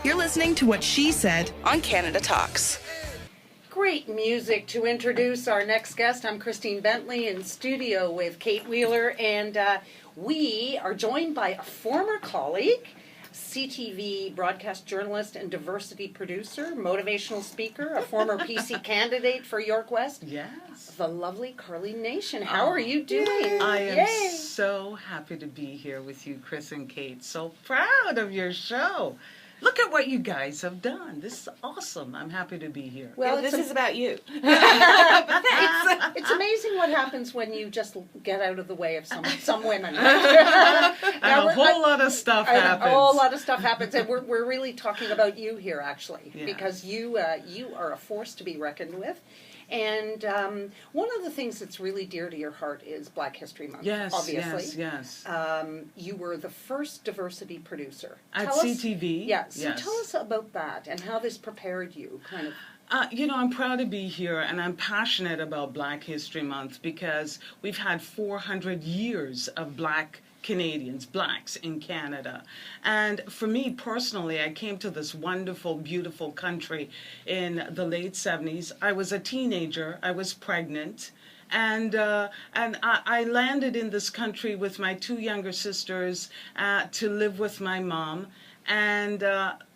You're listening to What She Said on Canada Talks. Great music to introduce our next guest. I'm Christine Bentley in studio with Kate Wheeler, and we are joined by a former colleague, CTV broadcast journalist and diversity producer, motivational speaker, a former PC candidate for York West. Yes. The lovely Karlene Nation. How are you doing? I am so happy to be here with you, Chris and Kate. So proud of your show. Look at what you guys have done. This is awesome. I'm happy to be here. Well, this is about you. It's amazing what happens when you just get out of the way of some women. And a whole lot of stuff happens. A whole lot of stuff happens, and we're really talking about you here, actually, because you are a force to be reckoned with. And one of the things that's really dear to your heart is Black History Month, obviously. Yes. You were the first diversity producer. At CTV? So tell us about that and how this prepared you, kind of. I'm proud to be here, and I'm passionate about Black History Month because we've had 400 years of Black Canadians, blacks in Canada. And for me personally, I came to this wonderful, beautiful country in the late 70s. I was a teenager, I was pregnant, and I landed in this country with my two younger sisters to live with my mom. And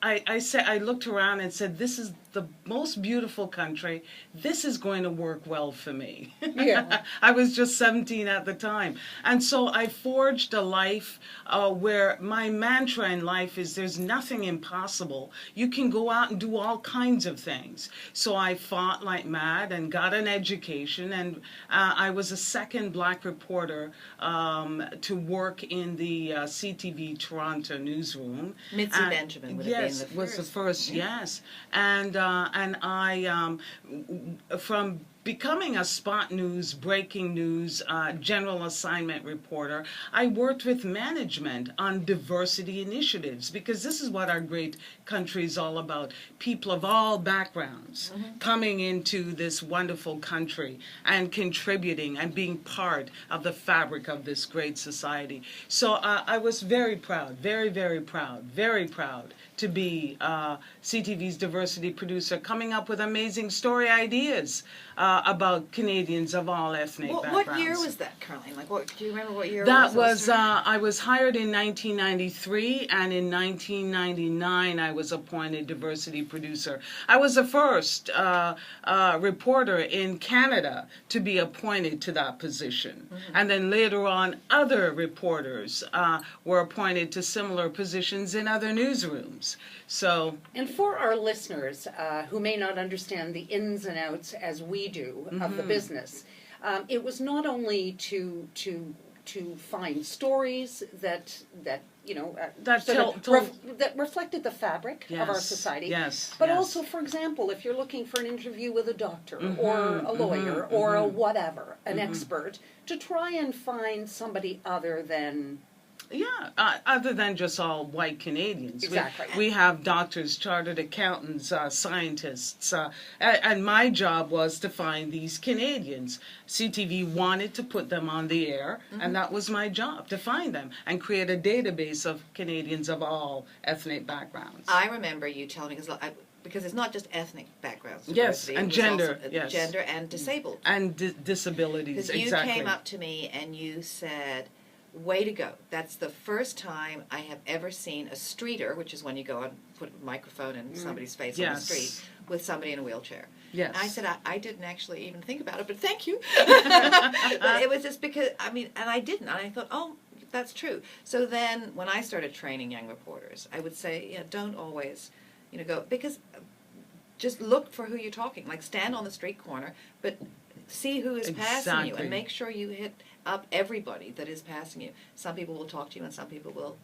I looked around and said, this is the most beautiful country. This is going to work well for me. Yeah. I was just 17 at the time. And so I forged a life where my mantra in life is there's nothing impossible. You can go out and do all kinds of things. So I fought like mad and got an education. And I was a second Black reporter to work in the CTV Toronto newsroom. Mitzi Benjamin would have been the first. Was the first, yes. And I, from becoming a spot news, breaking news, general assignment reporter, I worked with management on diversity initiatives because this is what our great country is all about. People of all backgrounds coming into this wonderful country and contributing and being part of the fabric of this great society. So I was very proud, very, very proud to be CTV's diversity producer, coming up with amazing story ideas about Canadians of all ethnic backgrounds. What year was that, Karlene? Do you remember what year that it was? I was hired in 1993, and in 1999 I was appointed diversity producer. I was the first reporter in Canada to be appointed to that position. And then later on, other reporters were appointed to similar positions in other newsrooms. So, and for our listeners who may not understand the ins and outs as we do of the business, it was not only to find stories that reflected the fabric of our society. But also, for example, if you're looking for an interview with a doctor or a lawyer or a whatever, an expert, to try and find somebody other than other than just all white Canadians. Exactly. We have doctors, chartered accountants, scientists, and my job was to find these Canadians. CTV wanted to put them on the air, and that was my job, to find them and create a database of Canadians of all ethnic backgrounds. I remember you telling me, because it's not just ethnic backgrounds. Yes, and gender. Also, gender and disabled. And disabilities, because you came up to me and you said, way to go. That's the first time I have ever seen a streeter, which is when you go and put a microphone in somebody's face on the street, with somebody in a wheelchair. Yes. And I said, I didn't actually even think about it, but thank you. But it was just because, and I didn't. And I thought, oh, that's true. So then when I started training young reporters, I would say, don't always, go, because just look for who you're talking. Like, stand on the street corner, but see who is passing you and make sure you hit up everybody that is passing you. Some people will talk to you and some people will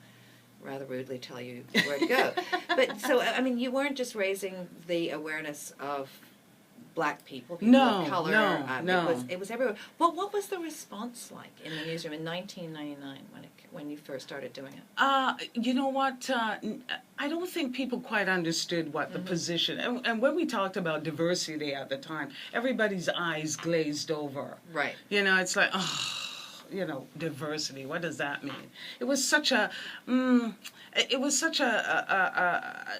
rather rudely tell you where to go. But so, you weren't just raising the awareness of Black people of color. No. It was everywhere. Well, what was the response like in the newsroom in 1999 when you first started doing it? You know what? I don't think people quite understood what the position, and when we talked about diversity at the time, everybody's eyes glazed over. Right. It's like, diversity. What does that mean? It was such a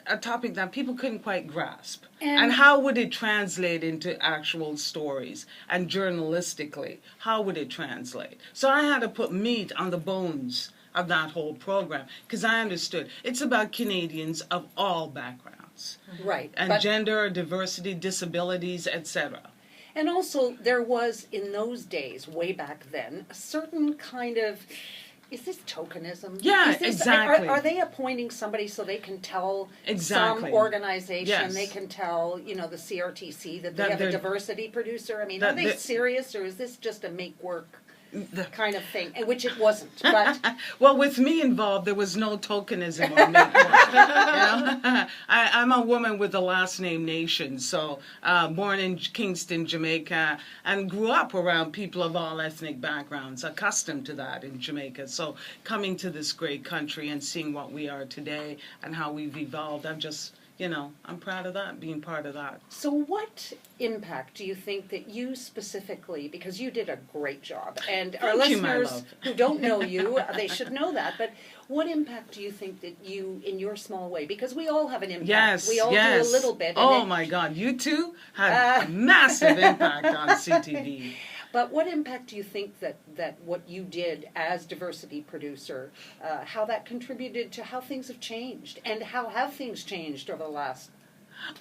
a topic that people couldn't quite grasp. And how would it translate into actual stories? And journalistically, how would it translate? So I had to put meat on the bones of that whole program, because I understood it's about Canadians of all backgrounds. Right. And gender, diversity, disabilities, etc. And also, there was, in those days, way back then, a certain kind of, is this tokenism? Yeah, exactly. Are they appointing somebody so they can tell Exactly. some organization, Yes. they can tell, the CRTC that they That have a they're- diversity producer? I mean, that are they they're- serious, or is this just a make-work The- kind of thing? And which it wasn't, but... Well, with me involved, there was no tokenism or make-work. I'm a woman with the last name Nation, so born in Kingston, Jamaica, and grew up around people of all ethnic backgrounds, accustomed to that in Jamaica. So coming to this great country and seeing what we are today and how we've evolved, I'm proud of that, being part of that. So what impact do you think that you specifically, because you did a great job, and our Thank you, my listeners love. who don't know you, they should know that, but what impact do you think that you, in your small way, because we all have an impact, Yes, we all yes. do a little bit. Oh my God, you two had a massive impact on CTV. But what impact do you think that what you did as diversity producer, how that contributed to how things have changed, and how have things changed over the last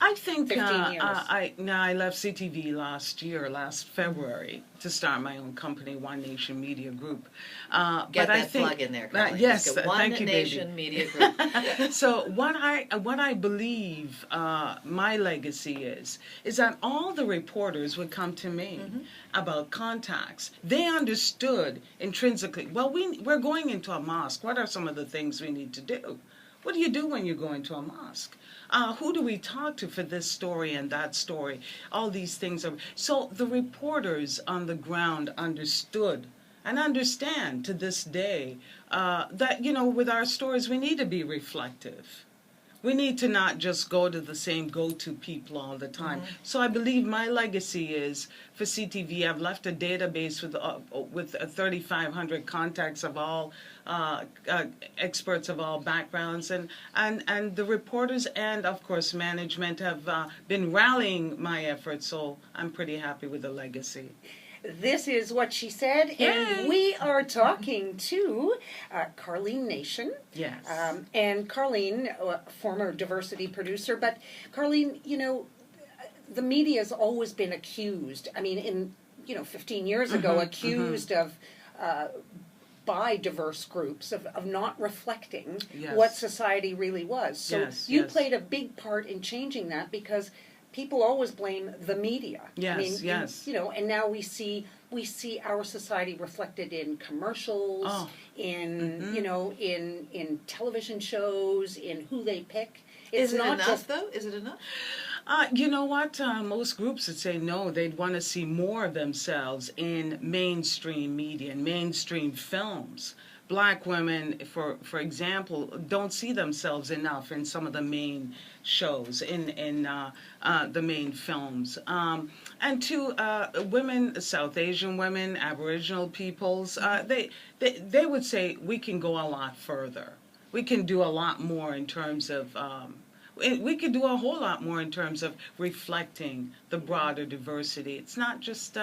I think 15 years. I left CTV last February to start my own company, One Nation Media Group. Get but that I think, plug in there, Karlene. yes, Just go, thank you, One Nation baby. Media Group. So what I believe my legacy is that all the reporters would come to me about contacts. They understood intrinsically. Well, we're going into a mosque. What are some of the things we need to do? What do you do when you go into a mosque? Who do we talk to for this story and that story? All these things are... So the reporters on the ground understood and understand to this day that, with our stories, we need to be reflective. We need to not just go to the same go-to people all the time. So I believe my legacy is, for CTV, I've left a database with 3,500 contacts of all experts of all backgrounds, and the reporters and, of course, management have been rallying my efforts, so I'm pretty happy with the legacy. This is What She Said, and we are talking to Karlene Nation. Yes. And Karlene, former diversity producer, but Karlene, the media has always been accused, 15 years ago, accused of, by diverse groups, of not reflecting what society really was. So you played a big part in changing that, because people always blame the media. Yes, And now we see our society reflected in commercials, in television shows, in who they pick. It's Is it not enough, just, though? Is it enough? You know what? Most groups would say no. They'd want to see more of themselves in mainstream media and mainstream films. Black women, for example, don't see themselves enough in some of the main shows, in the main films. And to women, South Asian women, Aboriginal peoples, they would say we can go a lot further. We can do a lot more in terms of... we could do a whole lot more in terms of reflecting the broader diversity. It's not just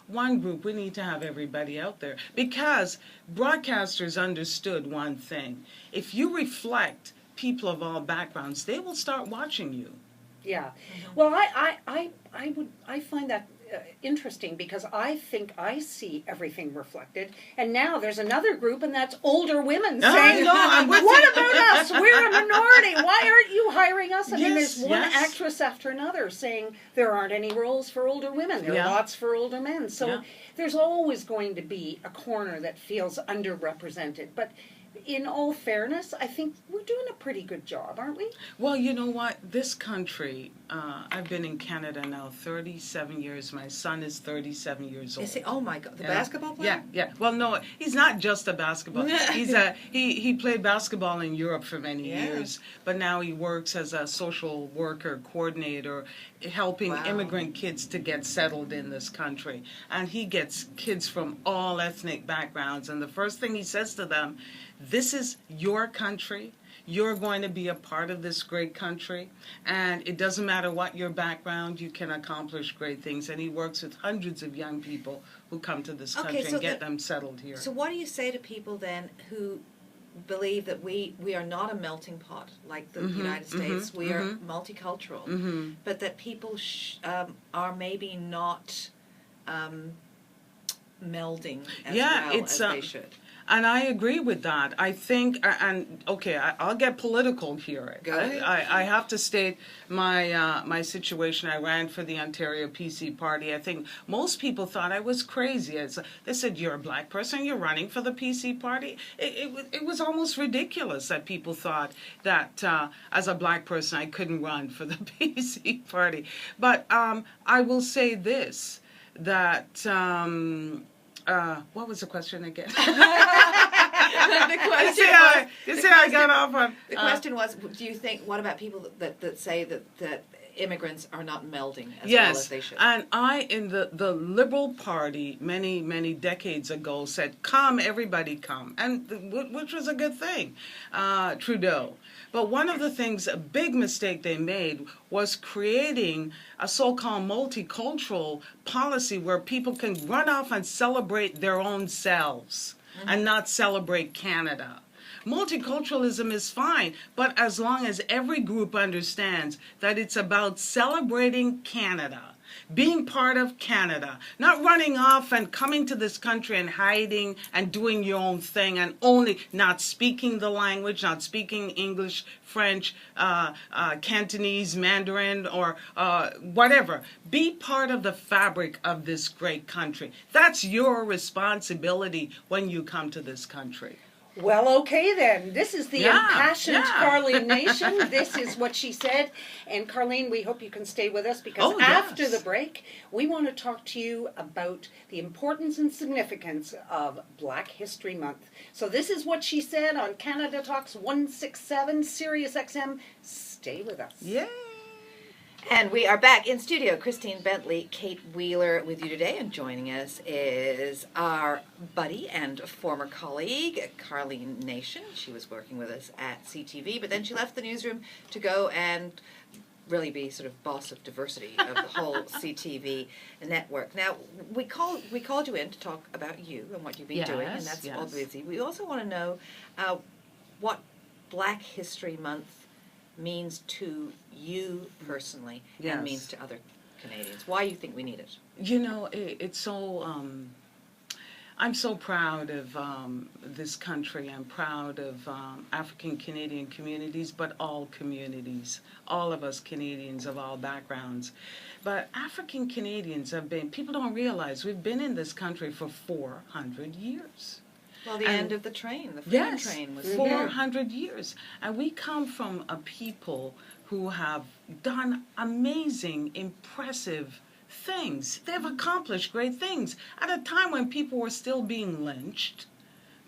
one group. We need to have everybody out there, because broadcasters understood one thing. If you reflect people of all backgrounds, they will start watching you. Yeah. Well, I find that interesting, because I think I see everything reflected, and now there's another group, and that's older women saying, no, I'm with "What you." about us? We're a minority. Why aren't you hiring us?" I mean, Yes, there's one yes. actress after another saying there aren't any roles for older women. There are lots for older men. So there's always going to be a corner that feels underrepresented. But in all fairness, I think we're doing a pretty good job, aren't we? Well, you know what? This country, I've been in Canada now 37 years. My son is 37 years old. Is he, oh my God, the Yeah. basketball player? Yeah. Well, no, he's not just a basketball. He played basketball in Europe for many years, but now he works as a social worker coordinator, helping immigrant kids to get settled in this country. And he gets kids from all ethnic backgrounds. And the first thing he says to them, this is your country. You're going to be a part of this great country, and it doesn't matter what your background, you can accomplish great things. And he works with hundreds of young people who come to this country and get them settled here. So what do you say to people then who believe that we are not a melting pot like the United States? We are multicultural, but that people are maybe not melding as well as they should. And I agree with that. I think, and okay, I'll get political here. Go ahead. I have to state my situation. I ran for the Ontario PC party. I think most people thought I was crazy. They said, you're a black person, you're running for the PC party? It was almost ridiculous that people thought that as a black person I couldn't run for the PC party. But I will say this, that... what was the question again? The question was, do you think, what about people that say that immigrants are not melding as well as they should? And I, in the Liberal Party, many decades ago, said, come, everybody come, and which was a good thing, Trudeau. But one of the things, a big mistake they made, was creating a so-called multicultural policy where people can run off and celebrate their own selves and not celebrate Canada. Multiculturalism is fine, but as long as every group understands that it's about celebrating Canada, being part of Canada, not running off and coming to this country and hiding and doing your own thing and only not speaking the language, not speaking English, French, Cantonese, Mandarin, or whatever. Be part of the fabric of this great country. That's your responsibility when you come to this country. Well, okay then. This is the impassioned Karlene Nation. This is what she said. And Karlene, we hope you can stay with us because after the break, we want to talk to you about the importance and significance of Black History Month. So this is what she said on Canada Talks 167, Sirius XM. Stay with us. Yay! And we are back in studio. Christine Bentley, Kate Wheeler with you today, and joining us is our buddy and former colleague, Karlene Nation. She was working with us at CTV, but then she left the newsroom to go and really be sort of boss of diversity of the whole CTV network. Now, we called you in to talk about you and what you've been doing, and that's all busy. We also want to know what Black History Month means to you personally and means to other Canadians. Why you think we need it? You know, it's so... I'm so proud of this country. I'm proud of African Canadian communities, but all communities, all of us Canadians of all backgrounds. But African Canadians have been, people don't realize, we've been in this country for 400 years. Well, the end of the train, the freedom train was 400 years. And we come from a people who have done amazing, impressive things. They've accomplished great things. At a time when people were still being lynched,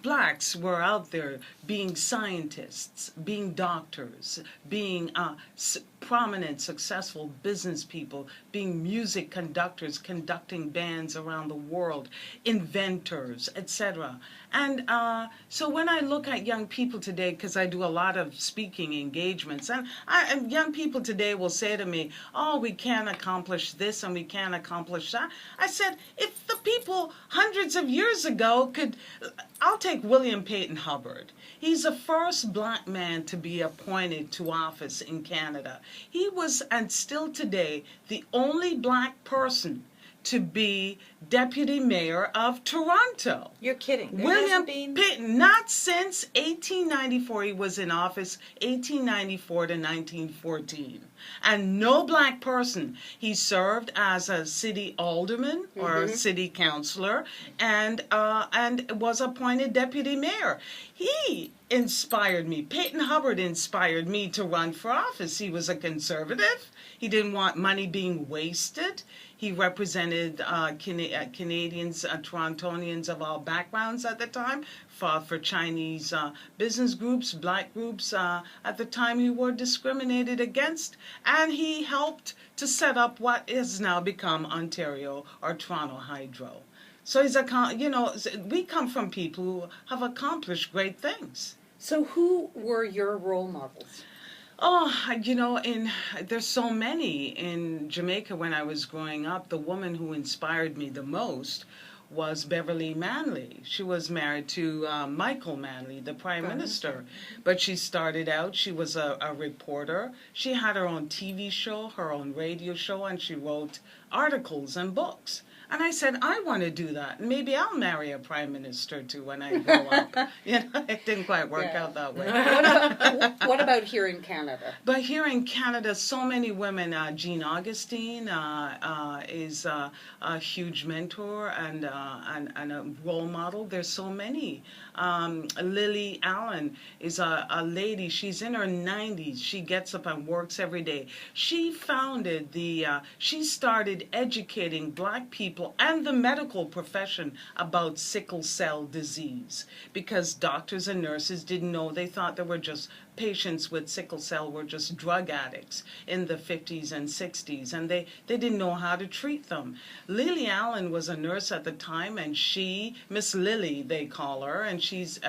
blacks were out there being scientists, being doctors, being prominent, successful business people, being music conductors, conducting bands around the world, inventors, etc. And so when I look at young people today, because I do a lot of speaking engagements, and young people today will say to me, oh, we can't accomplish this and we can't accomplish that. I said, if the people hundreds of years ago could, I'll take William Peyton Hubbard. He's the first black man to be appointed to office in Canada. He was, and still today, the only black person to be deputy mayor of Toronto. You're kidding. William Peyton, not since 1894 he was in office, 1894 to 1914. And no black person. He served as a city alderman or a city councillor and was appointed deputy mayor. he inspired me. Peyton Hubbard inspired me to run for office. He was a conservative. He didn't want money being wasted. He represented Canadians, Torontonians of all backgrounds at the time, fought for Chinese business groups, black groups at the time who were discriminated against, and he helped to set up what is now become Ontario or Toronto Hydro. So we come from people who have accomplished great things. So who were your role models? Oh, there's so many. In Jamaica when I was growing up, the woman who inspired me the most was Beverly Manley. She was married to Michael Manley, the Prime Minister. But she started out, she was a reporter. She had her own TV show, her own radio show, and she wrote articles and books. And I said, I want to do that. Maybe I'll marry a prime minister too when I grow up. It didn't quite work out that way. What about here in Canada? But here in Canada, so many women. Jean Augustine is a huge mentor and a role model. There's so many. Lily Allen is a lady. She's in her 90s. She gets up and works every day. She founded she started educating black people and the medical profession about sickle cell disease, because doctors and nurses didn't know. They thought they were just patients with sickle cell were just drug addicts in the 50s and 60s, and they didn't know how to treat them. Lily Allen was a nurse at the time, and Miss Lily, they call her, and she's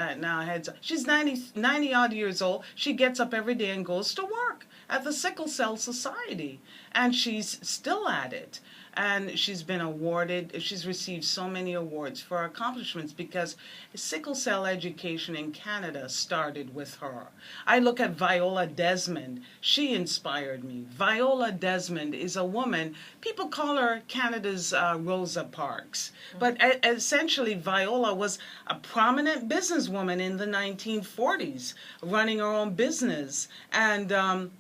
she's 90 odd years old. She gets up every day and goes to work at the Sickle Cell Society, and she's still at it. And she's received so many awards for her accomplishments because sickle cell education in Canada started with her. I look at Viola Desmond. She inspired me. Viola Desmond is a woman, people call her Canada's Rosa Parks. But essentially, Viola was a prominent businesswoman in the 1940s, running her own business. And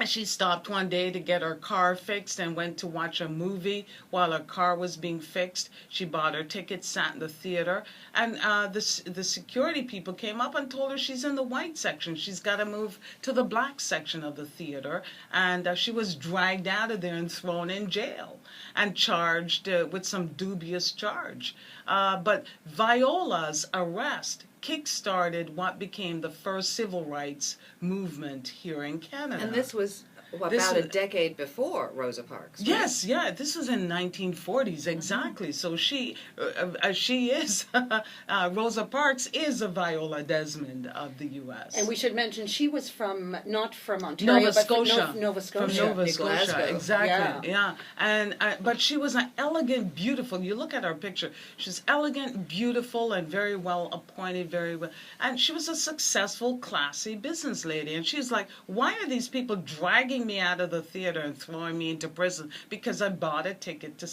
she stopped one day to get her car fixed and went to watch a movie while her car was being fixed. She bought her ticket, sat in the theater, and the security people came up and told her she's in the white section. She's got to move to the black section of the theater. And she was dragged out of there and thrown in jail and charged with some dubious charge. But Viola's arrest kick-started what became the first civil rights movement here in Canada. And this was about a decade before Rosa Parks, right? Yes, this is in 1940s, exactly. Mm-hmm. So she is, Rosa Parks is a Viola Desmond of the U.S. And we should mention she was not from Ontario, Nova Scotia. From Nova Scotia. From Nova Scotia, Glasgow. exactly, yeah. And but she was an elegant, beautiful, you look at her picture, she's elegant, beautiful, and very well appointed, and she was a successful, classy business lady. And she's like, why are these people dragging me out of the theater and throwing me into prison because I bought a ticket to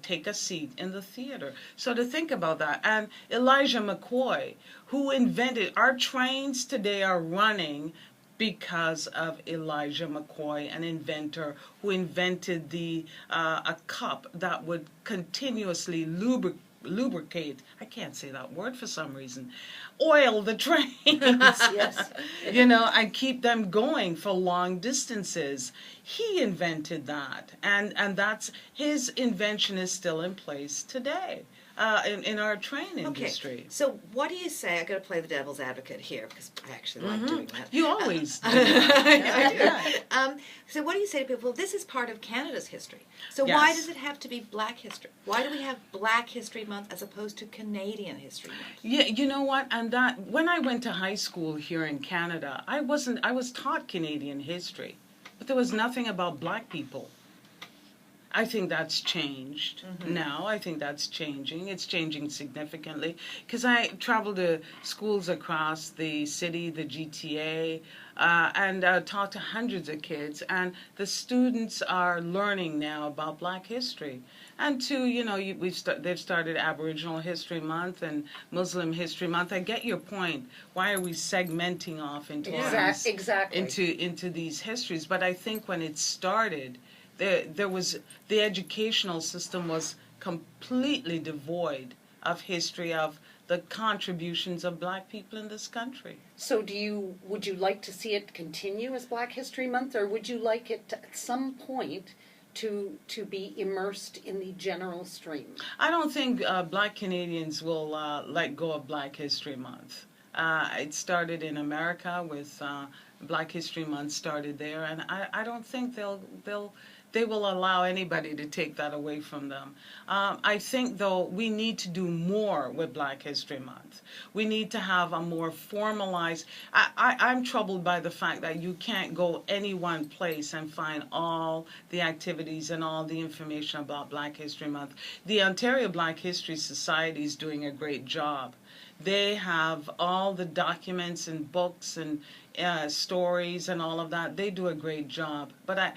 take a seat in the theater? So to think about that. And Elijah McCoy, who invented, our trains today are running because of Elijah McCoy, an inventor who invented a cup that would continuously lubricate, I can't say that word for some reason, oil the trains. Yes. And keep them going for long distances. He invented that, and that's his invention is still in place today in our train industry. Okay, so what do you say? I got to play the devil's advocate here because I actually like doing that. You always do. I do. So what do you say to people? This is part of Canada's history. So why does it have to be Black History? Why do we have Black History Month as opposed to Canadian History Month? Yeah, you know what? And that when I went to high school here in Canada, I was taught Canadian history, but there was nothing about Black people. I think that's changed now. I think that's changing. It's changing significantly because I traveled to schools across the city, the GTA, and taught to hundreds of kids. And the students are learning now about Black history. And they've started Aboriginal History Month and Muslim History Month. I get your point. Why are we segmenting off into into these histories? But I think when it started, there was the educational system was completely devoid of history of the contributions of Black people in this country. So would you like to see it continue as Black History Month, or would you like it to, at some point to be immersed in the general stream? I don't think Black Canadians will let go of Black History Month. It started in America with Black History Month started there, and I don't think they will allow anybody to take that away from them. I think, though, we need to do more with Black History Month. We need to have a more formalized... I'm troubled by the fact that you can't go any one place and find all the activities and all the information about Black History Month. The Ontario Black History Society is doing a great job. They have all the documents and books and stories and all of that. They do a great job. But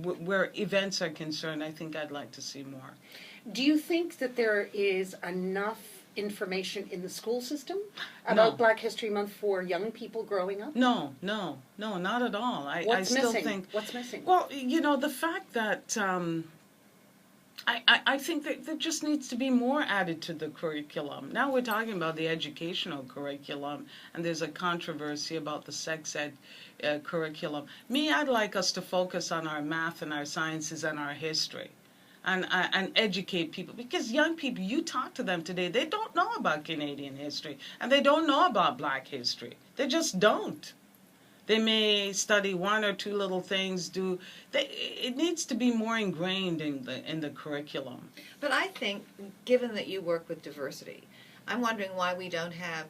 where events are concerned, I think I'd like to see more. Do you think that there is enough information in the school system about Black History Month for young people growing up? No, not at all. I still think... What's missing? Well, you know, the fact that... I think that there just needs to be more added to the curriculum. Now we're talking about the educational curriculum, and there's a controversy about the sex ed curriculum. I'd like us to focus on our math and our sciences and our history, and educate people. Because young people, you talk to them today, they don't know about Canadian history, and they don't know about Black history. They just don't. They may study one or two little things. It needs to be more ingrained in the curriculum. But I think, given that you work with diversity, I'm wondering why we don't have,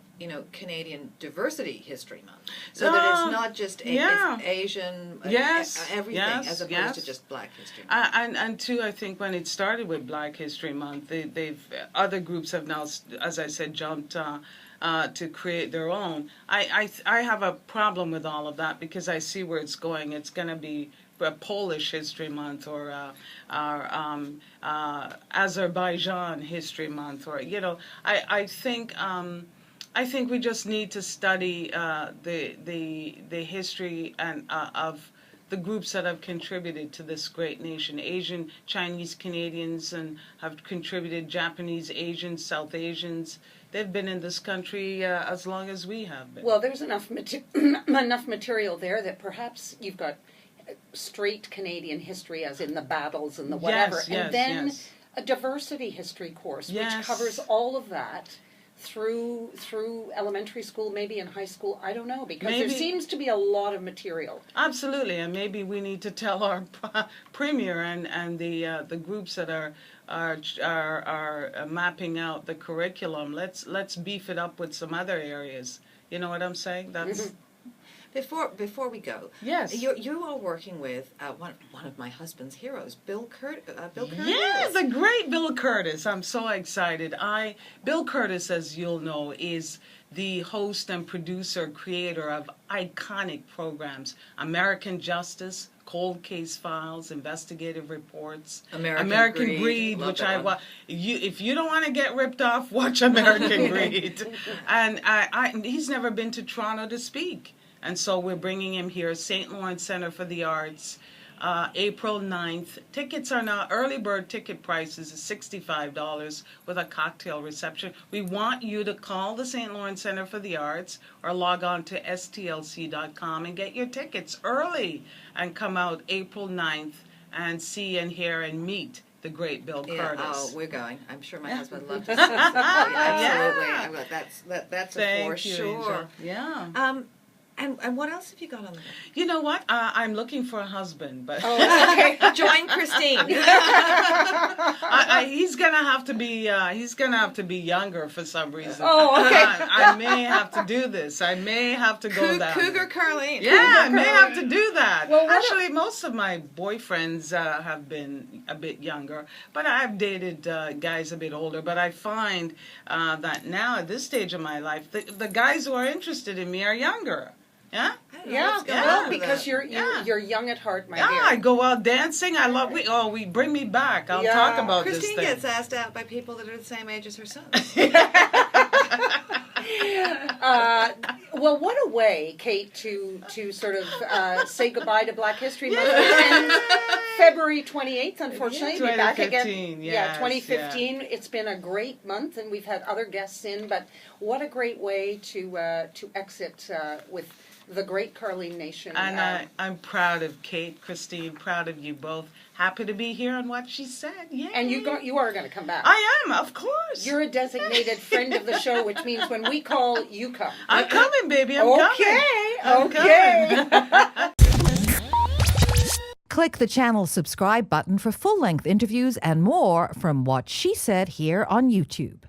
Canadian Diversity History Month, so that it's not just it's Asian, everything, as opposed to just Black History Month. And too, I think when it started with Black History Month, other groups have now, as I said, jumped to create their own. I have a problem with all of that because I see where it's going. It's going to be a Polish History Month or Azerbaijan History Month, or I think we just need to study the history and of the groups that have contributed to this great nation. Asian, Chinese, Canadians, and have contributed. Japanese, Asians, South Asians. They've been in this country as long as we have been. Well, there's enough material there that perhaps you've got straight Canadian history, as in the battles and the whatever, and then a diversity history course, which covers all of that through elementary school, maybe in high school. I don't know, because there seems to be a lot of material. Absolutely, and maybe we need to tell our premier and the groups that are mapping out the curriculum. Let's beef it up with some other areas. You know what I'm saying? That's Before we go, you are working with one of my husband's heroes, Bill Curtis. Yeah, the great Bill Curtis. I'm so excited. Bill Curtis, as you'll know, is the host and producer, creator of iconic programs: American Justice, Cold Case Files, Investigative Reports, American Greed, which if you don't want to get ripped off, watch American Greed. And he's never been to Toronto to speak. And so we're bringing him here, St. Lawrence Center for the Arts, April 9th. Tickets are now, early bird ticket prices is $65 with a cocktail reception. We want you to call the St. Lawrence Center for the Arts or log on to stlc.com and get your tickets early and come out April 9th and see and hear and meet the great Bill Curtis. Oh, we're going. I'm sure my husband would love to see us. Absolutely. That's for sure. Angel. Yeah. And what else have you got on the book? You know what? I'm looking for a husband, but okay. Join Christine. He's gonna have to be. He's gonna have to be younger for some reason. Oh, okay. I may have to do this. I may have to go that. Cougar Karlene. Yeah, I may have to do that. Well, actually, most of my boyfriends have been a bit younger, but I've dated guys a bit older. But I find that now at this stage of my life, the guys who are interested in me are younger. Yeah? Well, because you're young at heart, my dear. I go out dancing. I love we bring me back. I'll talk about Christine this thing. Gets asked out by people that are the same age as her son. Well, what a way, Kate, to sort of say goodbye to Black History Month and February 28th, unfortunately. We'll be back again. 2015, Yeah, yes, 2015. It's been a great month, and we've had other guests in, but what a great way to exit with the great Karlene Nation. And I'm proud of Kate, Christine, proud of you both. Happy to be here on What She Said. Yay. And you are going to come back. I am, of course. You're a designated friend of the show, which means when we call, you come. I'm coming, baby. I'm coming. Okay. Click the channel subscribe button for full-length interviews and more from What She Said here on YouTube.